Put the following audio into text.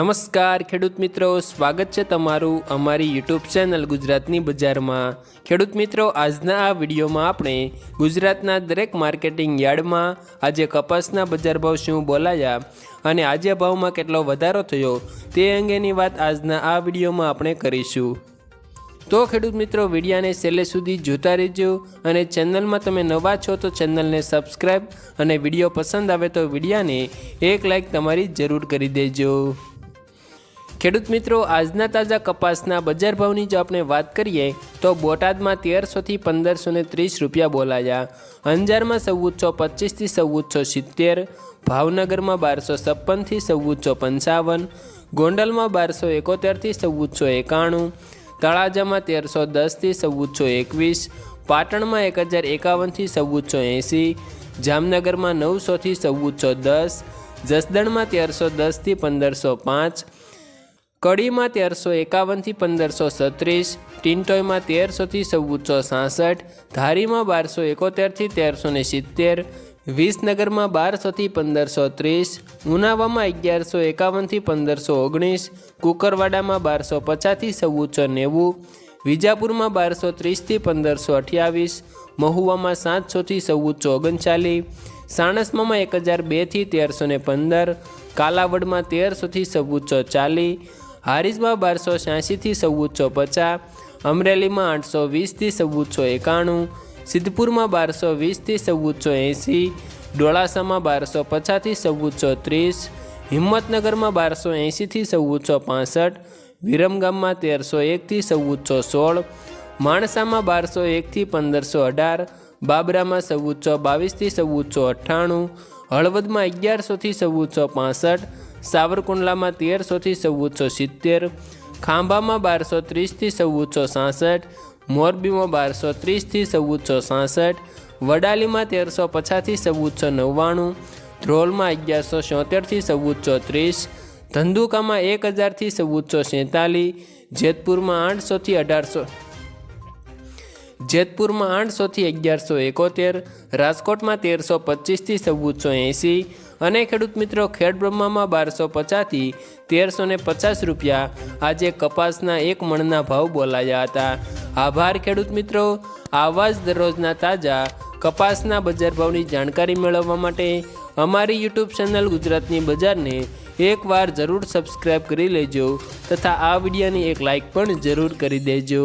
નમસ્કાર ખેડૂત મિત્રો, સ્વાગત છે તમારું અમારી યુટ્યુબ ચેનલ ગુજરાતની બજારમાં। ખેડૂત મિત્રો, આજના આ વિડીયોમાં આપણે ગુજરાતના દરેક માર્કેટિંગ યાર્ડમાં આજે કપાસના બજાર ભાવ શું બોલાયા અને આજે ભાવમાં કેટલો વધારો થયો તે અંગેની વાત આજના આ વિડીયોમાં આપણે કરીશું। તો ખેડૂત મિત્રો, વિડીયાને છેલ્લે સુધી જોતા રહેજો અને ચેનલમાં તમે નવા છો તો ચેનલને સબસ્ક્રાઈબ અને વિડીયો પસંદ આવે તો વિડીયાને એક લાઈક તમારી જરૂર કરી દેજો। ખેડૂત મિત્રો, આજના તાજા કપાસના બજાર ભાવની જો આપણે વાત કરીએ તો બોટાદમાં 1300 થી 1530 રૂપિયા બોલાયા, અંજારમાં 1425 થી 1470, ભાવનગરમાં 1256 થી 1455, ગોંડલમાં 1271 થી 1491, તળાજામાં 1310 થી 1421, પાટણમાં 1051 થી 1480, જામનગરમાં 900 થી 1410, જસદણમાં 1310 થી 1505, કડીમાં 1351 થી 1536, ટિન્ટોયમાં 1300 થી 1466, ધારીમાં 1271 થી 1370, વિસનગરમાં 1200 થી 1530, ઉનાવામાં 1151 થી 1519, કુકરવાડામાં 1250 થી 1490, વિજાપુરમાં 1230 થી 1528, મહુવામાં 700 થી 1439, સાણસમાં 1002 થી 1315, કાલાવડમાં 1300 થી 1440, હારીજમાં 1286 થી 1450, અમરેલીમાં 820 થી 1491, સિદ્ધપુરમાં 1220 થી 1480, ડોળાસામાં 1250 થી 1430, હિંમતનગરમાં 1280 થી 1465, વિરમગામમાં 1301 થી 1416, માણસામાં 1201 થી 1518, બાબરામાં 1422 થી 1498, હળવદમાં 1100 થી 1465, સાવરકુંડલામાં 1300 થી 1470, ખાંભામાં 1230 થી 1466, મોરબીમાં 1230 થી 1466, વડાલીમાં 1350 થી 1499, ધ્રોલમાં 1176 થી 1430, ધંધુકામાં 1000 થી 1447, જેતપુરમાં 800 થી 1800, જેતપુરમાં 800 થી 1171, રાજકોટમાં 1325 થી 1480 અને ખેડૂત મિત્રો, ખેડબ્રહ્મામાં 1250 થી 1350 રૂપિયા આજે કપાસના એક મણના ભાવ બોલાયા હતા। આભાર ખેડૂત મિત્રો। આવા જ દરરોજના તાજા કપાસના બજાર ભાવની જાણકારી મેળવવા માટે અમારી યુટ્યુબ ચેનલ ગુજરાતની બજારને એકવાર જરૂર સબસ્ક્રાઈબ કરી લેજો તથા આ વિડીયોની એક લાઈક પણ જરૂર કરી દેજો।